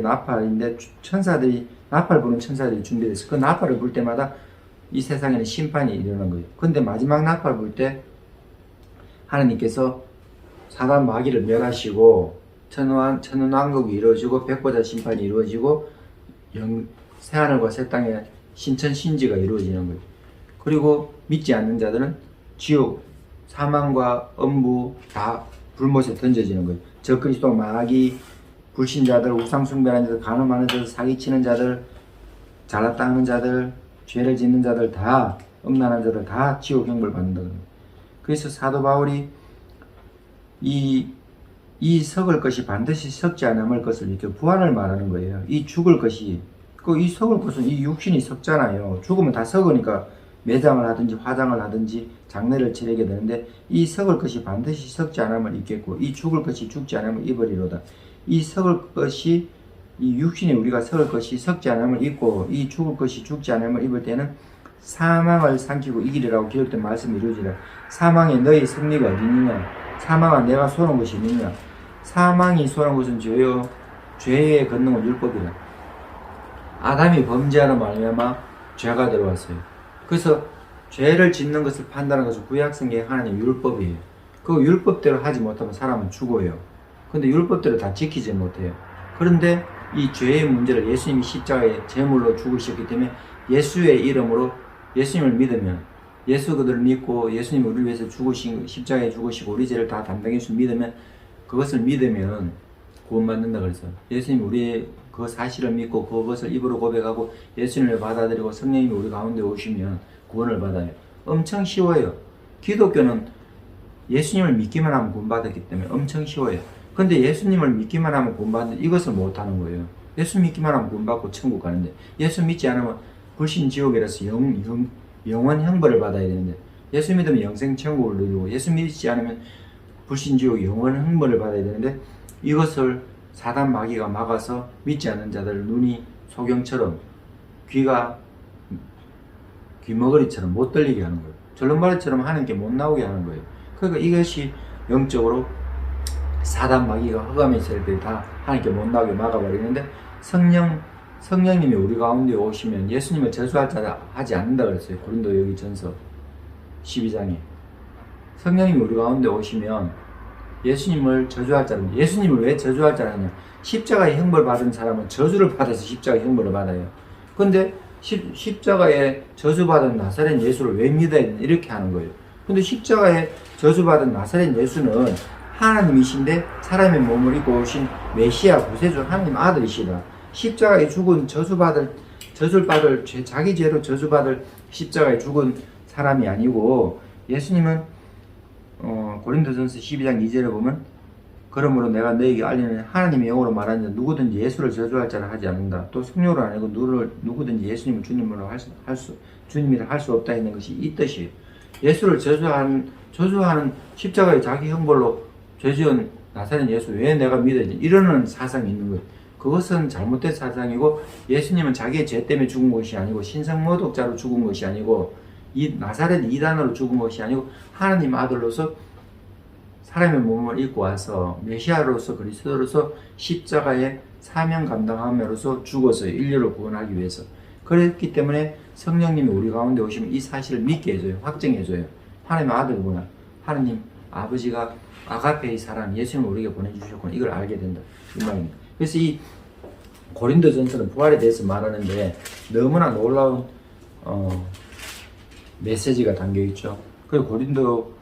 Speaker 1: 나팔인데 천사들이 나팔 부는 천사들이 준비됐어요. 그 나팔을 불 때마다 이 세상에는 심판이 일어나는 거예요. 근데 마지막 나팔 불 때 하나님께서 사단 마귀를 멸하시고 천운왕국이 이루어지고 백보자 심판이 이루어지고 새하늘과 새 땅에 신천신지가 이루어지는 거예요. 그리고 믿지 않는 자들은 지옥, 사망과 엄부 다 불못에 던져지는 거예요. 적그리스도, 마귀, 불신자들, 우상숭배하는 자들, 간음하는 자들, 사기치는 자들, 잘났다 하는 자들, 죄를 짓는 자들 다, 음란한 자들 다 지옥 형벌 받는다. 그래서 사도 바울이 이 썩을 것이 반드시 썩지 않을 것을 이렇게 부활을 말하는 거예요. 이 죽을 것이, 이 썩을 것은 이 육신이 썩잖아요. 죽으면 다 썩으니까 매장을 하든지 화장을 하든지 장례를 치르게 되는데 이 썩을 것이 반드시 썩지 않음을 입겠고 이 죽을 것이 죽지 않음을 입으리로다. 이 썩을 것이 이 육신이 우리가 썩을 것이 썩지 않음을 입고 이 죽을 것이 죽지 않음을 입을 때는 사망을 삼키고 이기리라고 기록된 말씀이 이루어지라. 사망에 너희 승리가 어디느냐? 사망아 내가 쏘는 것이 있느냐? 사망이 쏘는 것은 죄요. 죄의 권능은 율법이라. 아담이 범죄하는 말미암아 죄가 들어왔어요. 그래서 죄를 짓는 것을 판단하는 것은 구약성경의 하나님 율법이에요. 그 율법대로 하지 못하면 사람은 죽어요. 근데 율법대로 다 지키지 못해요. 그런데 이 죄의 문제를 예수님이 십자가에 제물로 죽으셨기 때문에 예수의 이름으로 예수님을 믿으면 예수 그들을 믿고 예수님이 우리를 위해서 죽으신 십자가에 죽으시고 우리 죄를 다 담당해 주신 믿으면 그것을 믿으면 구원받는다 그랬어요. 예수님이 우리의 그 사실을 믿고 그것을 입으로 고백하고 예수님을 받아들이고 성령님이 우리 가운데 오시면 구원을 받아요. 엄청 쉬워요. 기독교는 예수님을 믿기만 하면 구원받았기 때문에 엄청 쉬워요. 근데 예수님을 믿기만 하면 구원받는 이것을 못하는 거예요. 예수 믿기만 하면 구원받고 천국 가는데 예수 믿지 않으면 불신지옥이라서 영원 형벌을 받아야 되는데 예수 믿으면 영생 천국을 누리고 예수 믿지 않으면 불신지옥 영원 형벌을 받아야 되는데 이것을 사단 마귀가 막아서 믿지 않는 자들 눈이 소경처럼 귀가 귀머거리처럼 못 들리게 하는 거예요. 절름발이처럼 하는 게 못 나오게 하는 거예요. 그러니까 이것이 영적으로 사단 마귀가 흑암의 세력들이 다 하나님께 못 나오게 막아버리는데 성령님이 우리 가운데 오시면 예수님을 저주할 자 하지 않는다 그랬어요. 고린도 여기 전서 12장에 성령님이 우리 가운데 오시면 예수님을 저주할 자는 예수님을 왜 저주할 자느냐? 십자가에 형벌 받은 사람은 저주를 받아서 십자가에 형벌을 받아요. 근데 십자가에 저주받은 나사렛 예수를 왜 믿어야 되냐? 이렇게 하는 거예요. 근데 십자가에 저주받은 나사렛 예수는 하나님이신데 사람의 몸을 입고 오신 메시아 구세주 하나님 아들이시다. 십자가에 죽은 저주를 받을 자기 죄로 저주받을 십자가에 죽은 사람이 아니고, 예수님은 고린도전서 12장 2절에 보면, 그러므로 내가 너에게 알리는 하나님의 영으로 말하는 자 누구든지 예수를 저주할 자를 하지 않는다. 또 성령으로 아니고 누구든지 예수님을 주님이라 할 수 없다 했는 것이 이 뜻이에요. 예수를 저주하는 십자가에 자기 형벌로 죄지은 나사렛 예수 왜 내가 믿어야지, 이러는 사상이 있는 거예요. 그것은 잘못된 사상이고, 예수님은 자기의 죄 때문에 죽은 것이 아니고, 신성모독자로 죽은 것이 아니고, 이 나사렛 이단으로 죽은 것이 아니고, 하나님 아들로서 사람의 몸을 입고 와서 메시아로서 그리스도로서 십자가에 사명 감당함으로써 죽어서 인류를 구원하기 위해서. 그랬기 때문에 성령님이 우리 가운데 오시면 이 사실을 믿게 해줘요. 확정해줘요. 하나님의 아들구나. 하나님 아버지가 아가페의 사랑, 예수님을 우리에게 보내주셨구나. 이걸 알게 된다. 이 말입니다. 그래서 이 고린도전서는 부활에 대해서 말하는데 너무나 놀라운 메시지가 담겨있죠. 그리고 고린도전서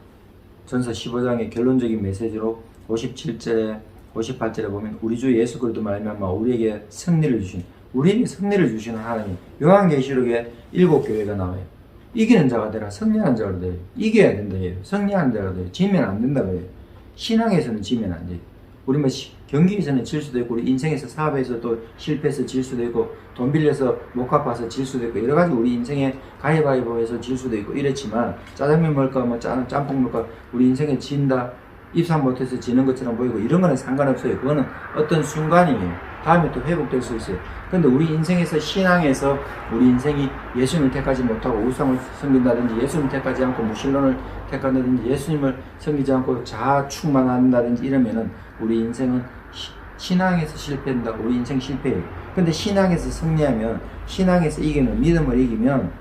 Speaker 1: 15장의 결론적인 메시지로 57절에 58절에 보면 우리 주 예수 그리스도 말미암아 우리에게 승리를 주시는 하나님. 요한계시록에 7교회가 나와요. 이기는 자가 되라, 승리하는 자가 되라. 이겨야 된다 해요. 승리하는 자가 돼요. 지면 안 된다 그래요. 신앙에서는 지면 안 돼요. 우리 뭐 경기에서는 질 수도 있고, 우리 인생에서 사업에서 또 실패해서 질 수도 있고, 돈 빌려서 못 갚아서 질 수도 있고, 여러 가지 우리 인생에 가위바위보해서 질 수도 있고 이랬지만, 짜장면 먹을까 뭐 짬뽕 먹을까 우리 인생에 진다, 입상 못해서 지는 것처럼 보이고 이런 거는 상관없어요. 그거는 어떤 순간이에요. 다음에 또 회복될 수 있어요. 근데 우리 인생에서, 신앙에서 우리 인생이 예수님을 택하지 못하고 우상을 섬긴다든지, 예수님을 택하지 않고 무신론을 택한다든지, 예수님을 섬기지 않고 자아 충만한다든지 이러면은 우리 인생은 신앙에서 실패한다. 우리 인생 실패예요. 근데 신앙에서 승리하면, 신앙에서 이기는, 믿음을 이기면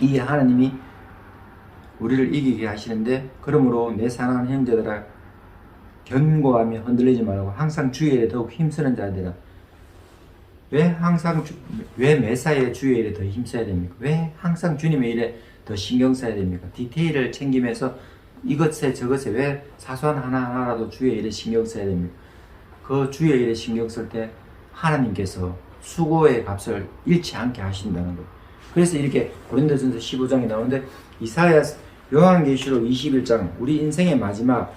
Speaker 1: 이 하나님이 우리를 이기게 하시는데, 그러므로 내 사랑하는 형제들아 견고하며 흔들리지 말고 항상 주의 일에 더욱 힘쓰는 자들아. 왜 매사에 주의 일에 더 힘써야 됩니까? 왜 항상 주님의 일에 더 신경 써야 됩니까? 디테일을 챙기면서 이것에 저것에 왜 사소한 하나하나라도 주의 일에 신경 써야 됩니까? 그 주의 일에 신경 쓸 때 하나님께서 수고의 값을 잃지 않게 하신다는 거예요. 그래서 이렇게 고린도전서 15장이 나오는데, 요한계시록 21장, 우리 인생의 마지막,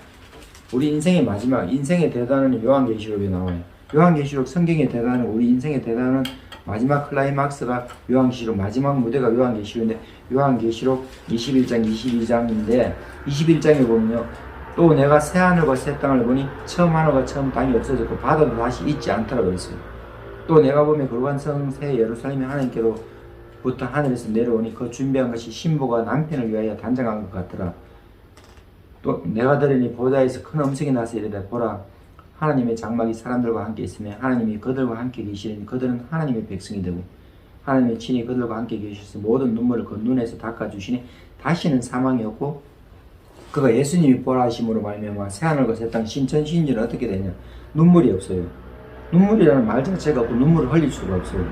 Speaker 1: 인생의 대단한 요한계시록에 나와요. 요한계시록 성경의 대단한, 우리 인생의 대단한 마지막 클라이막스가 요한계시록, 마지막 무대가 요한계시록인데, 요한계시록 21장 22장인데 21장에 보면요, 또 내가 새 하늘과 새 땅을 보니 처음 하늘과 처음 땅이 없어졌고 바다도 다시 있지 않더라 그랬어요. 또 내가 보면 거룩한 성 새 예루살렘이 하나님께로부터 하늘에서 내려오니 그 준비한 것이 신부가 남편을 위하여 단장한 것 같더라. 또 내가 들으니 보좌에서 큰 음성이 나서 이르되 보라, 하나님의 장막이 사람들과 함께 있으며 하나님이 그들과 함께 계시니 그들은 하나님의 백성이 되고 하나님의 친히 그들과 함께 계셔서 모든 눈물을 그 눈에서 닦아주시니 다시는 사망이 없고, 그가 예수님이 보라 하심으로 말미암아 새하늘과 새 땅 신천 신지는 어떻게 되냐, 눈물이 없어요. 눈물이라는 말 자체가 없고 눈물을 흘릴 수가 없어요.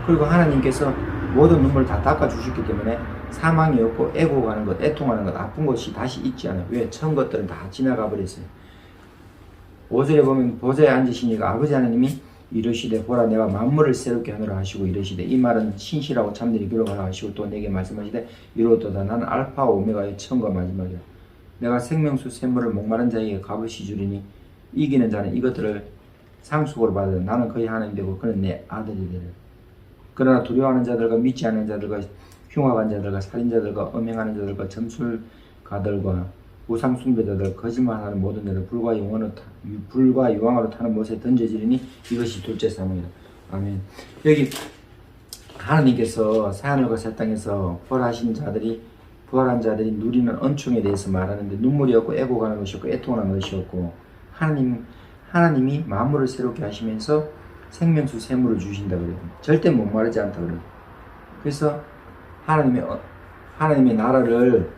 Speaker 1: 그리고 하나님께서 모든 눈물을 다 닦아주셨기 때문에 사망이 없고 애고가는 것, 애통하는 것, 아픈 것이 다시 있지 않아요. 왜? 처음 것들은 다 지나가 버렸어요. 5절에 보면 보좌에 앉으시니까 아버지 하나님이 이르시되 보라 내가 만물을 새롭게 하노라 하시고 이르시되, 이 말은 신실하고 참되리 기록하라 하시고 또 내게 말씀하시되 이루었도다. 나는 알파와 오메가의 처음과 마지막이라. 내가 생명수 샘물을 목마른 자에게 값없이 주리니 이기는 자는 이것들을 상속으로 받으라. 나는 그의 하나님 되고 그는 내 아들이 되리라. 그러나 두려워하는 자들과 믿지 않는 자들과 흉악한 자들과 살인자들과 음행하는 자들과 점술가들과 우상 숭배자들, 거짓말하는 모든 자들, 불과 유황으로 타는 못에 던져지리니 이것이 둘째 사망이다. 아멘. 여기 하나님께서 새하늘과 새 땅에서 부활한 자들이 누리는恩寵에 대해서 말하는데, 눈물이 없고 애고가는 것이 없고 애통하는 것이 없고, 하나님이 만물을 새롭게 하시면서 생명수 샘물을 주신다 그래요. 절대 목마르지 않다 그래요. 그래서 하나님의 나라를,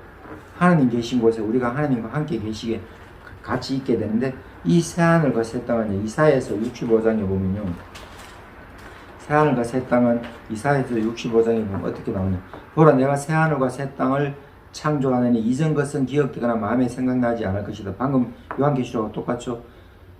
Speaker 1: 하나님 계신 곳에 우리가 하나님과 함께 계시게 같이 있게 되는데, 이 새하늘과 새 땅은 이사야서 65장에 보면요, 새하늘과 새 땅은 이사야서 65장에 보면 어떻게 나오냐, 보라 내가 새하늘과 새 땅을 창조하느니 이전 것은 기억되거나 마음에 생각나지 않을 것이다. 방금 요한계시록과 똑같죠.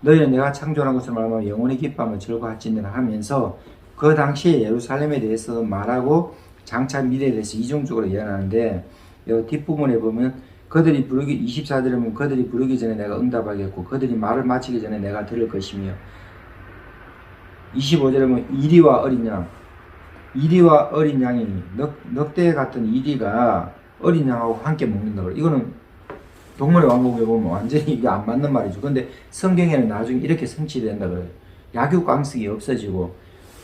Speaker 1: 너희는 내가 창조한 것을 말하면 영원히 기뻐하며 즐거워할지니라 하면서 그 당시에 예루살렘에 대해서 말하고 장차 미래에 대해서 이중적으로 예언하는데 이 뒷부분에 보면 그들이 부르기 24절에 보면 그들이 부르기 전에 내가 응답하겠고 그들이 말을 마치기 전에 내가 들을 것이며 25절에 보면 이리와 어린 양 이리와 어린 양이 넉대 같은 이리가 어린 양하고 함께 먹는다고. 이거는 동물의 왕국에 보면 완전히 이게 안 맞는 말이죠. 근데 성경에는 나중에 이렇게 성취된다 그래요. 약육강식이 없어지고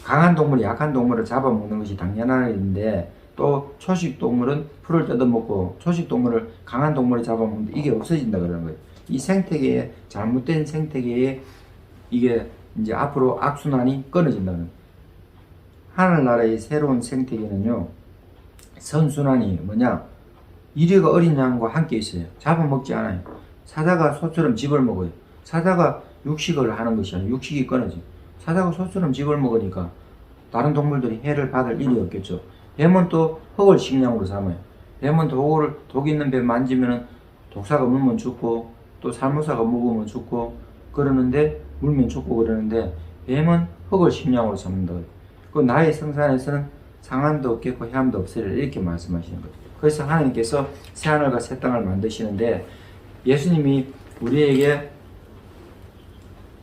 Speaker 1: 강한 동물이 약한 동물을 잡아먹는 것이 당연한 일인데 또 초식 동물은 풀을 뜯어먹고 초식 동물을 강한 동물이 잡아먹는데 이게 없어진다 그러는 거예요. 이 생태계에 잘못된 생태계에 이게 이제 앞으로 악순환이 끊어진다는 거예요. 하늘나라의 새로운 생태계는요, 선순환이 뭐냐? 이리가 어린 양과 함께 있어요. 잡아먹지 않아요. 사자가 소처럼 즙을 먹어요. 사자가 육식을 하는 것이 아니고 육식이 끊어져. 사자가 소처럼 즙을 먹으니까 다른 동물들이 해를 받을 일이 없겠죠. 뱀은 또 흙을 식량으로 삼아요. 뱀은 독 있는 뱀 만지면은 독사가 물면 죽고 또 살모사가 먹으면 죽고 그러는데 물면 죽고 그러는데 뱀은 흙을 식량으로 삼는다. 그 나의 성산에서는 상한도 없겠고 해함도 없으리라 이렇게 말씀하시는 거죠. 그래서 하나님께서 새하늘과 새 땅을 만드시는데 예수님이 우리에게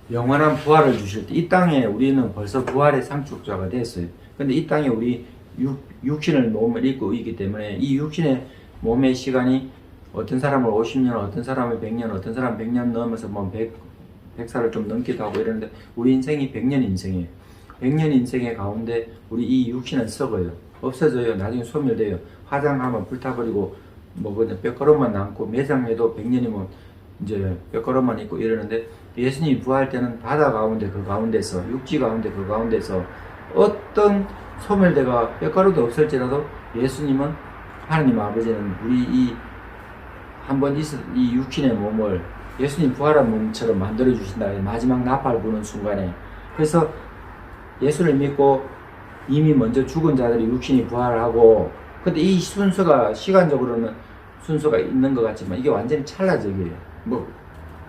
Speaker 1: 영원한 부활을 주실 때 이 땅에 우리는 벌써 부활의 상속자가 됐어요. 근데 이 땅에 우리 육신을 몸을 입고 있기 때문에 이 육신의 몸의 시간이 어떤 사람은 50년, 어떤 사람은 100년, 어떤 사람은 100년 넘어서 뭐 100살을 좀 넘기도 하고 이러는데 우리 인생이 100년 인생이에요. 100년 인생의 가운데 우리 이 육신은 썩어요. 없어져요. 나중에 소멸돼요. 화장하면 불타버리고 뭐 그냥 뼈가루만 남고 매장해도 100년이면 이제 뼈가루만 있고 이러는데 예수님이 부활할 때는 바다 가운데 그 가운데서 육지 가운데 그 가운데서 어떤 소멸대가 뼈가루도 없을지라도 예수님은 하나님 아버지는 우리 이 한번 이 육신의 몸을 예수님 부활한 몸처럼 만들어 주신다. 마지막 나팔 부는 순간에. 그래서 예수를 믿고 이미 먼저 죽은 자들이 육신이 부활하고 근데 이 순서가 시간적으로는 순서가 있는 것 같지만 이게 완전히 찰나적이에요. 뭐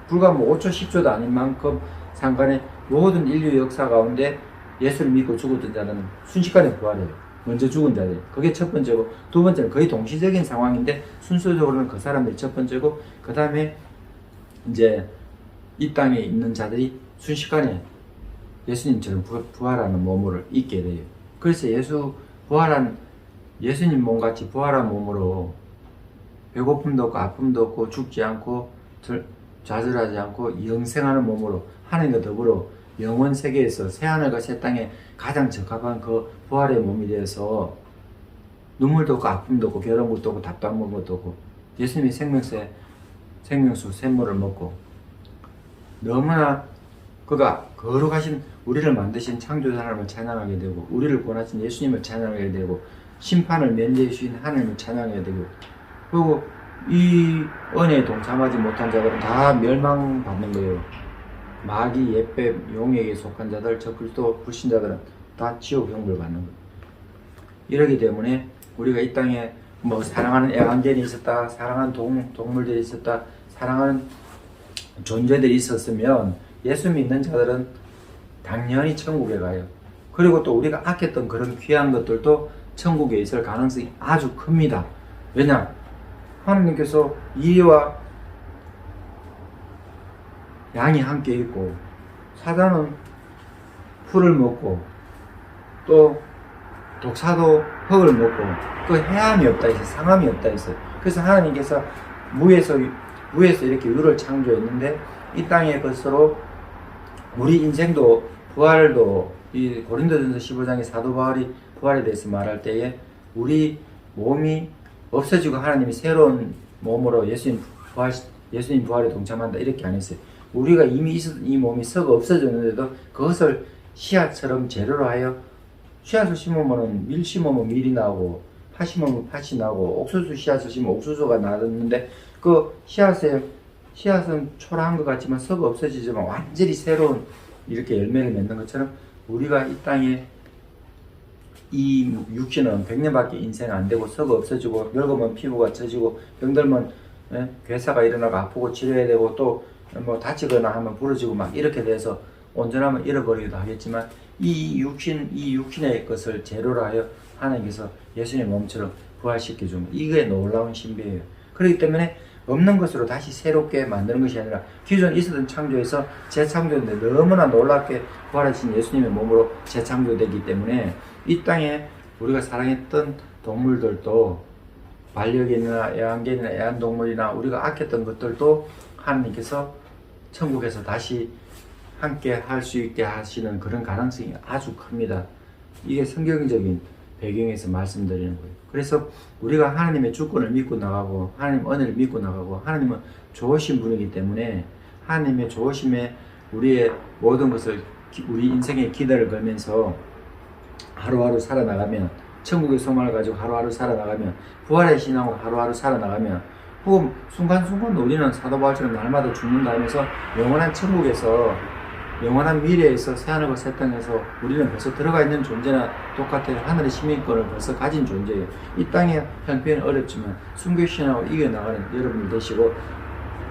Speaker 1: 불과 뭐 5초 10초도 아닌 만큼 상간에 모든 인류 역사 가운데 예수를 믿고 죽었던 자는 순식간에 부활해요. 먼저 죽은 자들. 그게 첫 번째고 두 번째는 거의 동시적인 상황인데 순서적으로는 그 사람들이 첫 번째고 그 다음에 이제 이 땅에 있는 자들이 순식간에 예수님처럼 부활하는 몸을 입게 돼요. 그래서 예수님 몸같이 부활한 몸으로 배고픔도 없고 아픔도 없고 죽지 않고 좌절하지 않고 영생하는 몸으로 하나님과 더불어 영원 세계에서 새하늘과 새 땅에 가장 적합한 그 부활의 몸이 되어서 눈물도 없고 아픔도 없고 괴로운 것도 없고 답답한 것도 없고 예수님이 생명수 샘물을 먹고 너무나 그가 거룩하신 우리를 만드신 창조자 하나님을 찬양하게 되고 우리를 구원하신 예수님을 찬양하게 되고 심판을 면제해 주신 하나님을 찬양하게 되고 그리고 이 은혜에 동참하지 못한 자들은 다 멸망받는 거예요. 마귀, 옛뱀, 용에게 속한 자들, 저 그리스도 불신자들은 다 지옥 형벌 받는 거예요. 이러기 때문에 우리가 이 땅에 뭐 사랑하는 애완견이 있었다, 사랑하는 동물들이 있었다, 사랑하는 존재들이 있었으면 예수 믿는 자들은 당연히 천국에 가요. 그리고 또 우리가 아꼈던 그런 귀한 것들도 천국에 있을 가능성이 아주 큽니다. 왜냐? 하나님께서 이와 양이 함께 있고 사자는 풀을 먹고 또 독사도 흙을 먹고 그 해함이 없다 해서 상함이 없다 했어요. 그래서 하나님께서 무에서 이렇게 유를 창조했는데 이 땅의 것으로 우리 인생도 부활도 이 고린도전서 15장의 사도 바울이 부활에 대해서 말할 때에 우리 몸이 없어지고 하나님이 새로운 몸으로 예수님 부활에 동참한다 이렇게 안 했어요. 우리가 이미 있었던 이 몸이 썩어 없어졌는데도 그것을 씨앗처럼 재료로 하여 씨앗을 심으면 밀 심으면 밀이 나오고 팥 심으면 팥이 나오고 옥수수 씨앗을 심으면 옥수수가 나왔는데 그 씨앗은 초라한 것 같지만 썩어 없어지지만 완전히 새로운 이렇게 열매를 맺는 것처럼 우리가 이 땅에 이 육신은 100년밖에 인생 안 되고 썩어 없어지고 늙으면 피부가 처지고 병들면 괴사가 일어나고 아프고 치료해야 되고 또 뭐 다치거나 하면 부러지고 막 이렇게 돼서 온전하면 잃어버리기도 하겠지만 이 육신의 것을 재료로 하여 하나님께서 예수님의 몸처럼 부활시켜 준 이게 놀라운 신비예요. 그렇기 때문에 없는 것으로 다시 새롭게 만드는 것이 아니라 기존 있었던 창조에서 재창조인데 너무나 놀랍게 부활하신 예수님의 몸으로 재창조되기 때문에 이 땅에 우리가 사랑했던 동물들도 반려견이나 애완견이나 애완동물이나 우리가 아꼈던 것들도 하나님께서 천국에서 다시 함께 할 수 있게 하시는 그런 가능성이 아주 큽니다. 이게 성경적인 배경에서 말씀드리는 거예요. 그래서 우리가 하나님의 주권을 믿고 나가고 하나님 은혜를 믿고 나가고 하나님은 좋으신 분이기 때문에 하나님의 좋으심에 우리의 모든 것을 우리 인생의 기대를 걸면서 하루하루 살아나가면 천국의 소망을 가지고 하루하루 살아나가면 부활의 신앙으로 하루하루 살아나가면 혹은 순간순간 우리는 사도 바울처럼 날마다 죽는다 하면서 영원한 천국에서 영원한 미래에서 새하늘과 새 땅에서 우리는 벌써 들어가 있는 존재나 똑같아요. 하늘의 시민권을 벌써 가진 존재예요. 이 땅의 형편은 어렵지만 순교신앙으로 이겨나가는 여러분들 되시고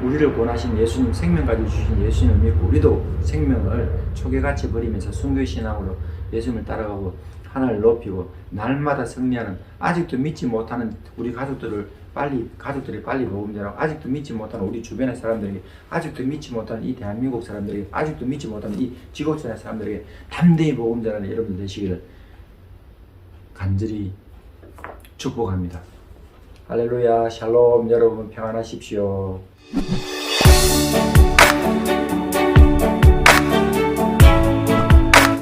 Speaker 1: 우리를 권하신 예수님, 생명 가지고 주신 예수님을 믿고 우리도 생명을 초계같이 버리면서 순교신앙으로 예수님을 따라가고 하나를 높이고 날마다 승리하는 아직도 믿지 못하는 우리 가족들이 빨리 복음 전하고 아직도 믿지 못하는 우리 주변의 사람들에게 아직도 믿지 못하는 이 대한민국 사람들에게 아직도 믿지 못하는 이 지구촌의 사람들에게 담대히 복음 전하는 여러분들 되시기를 간절히 축복합니다. 할렐루야, 샬롬. 여러분 평안하십시오.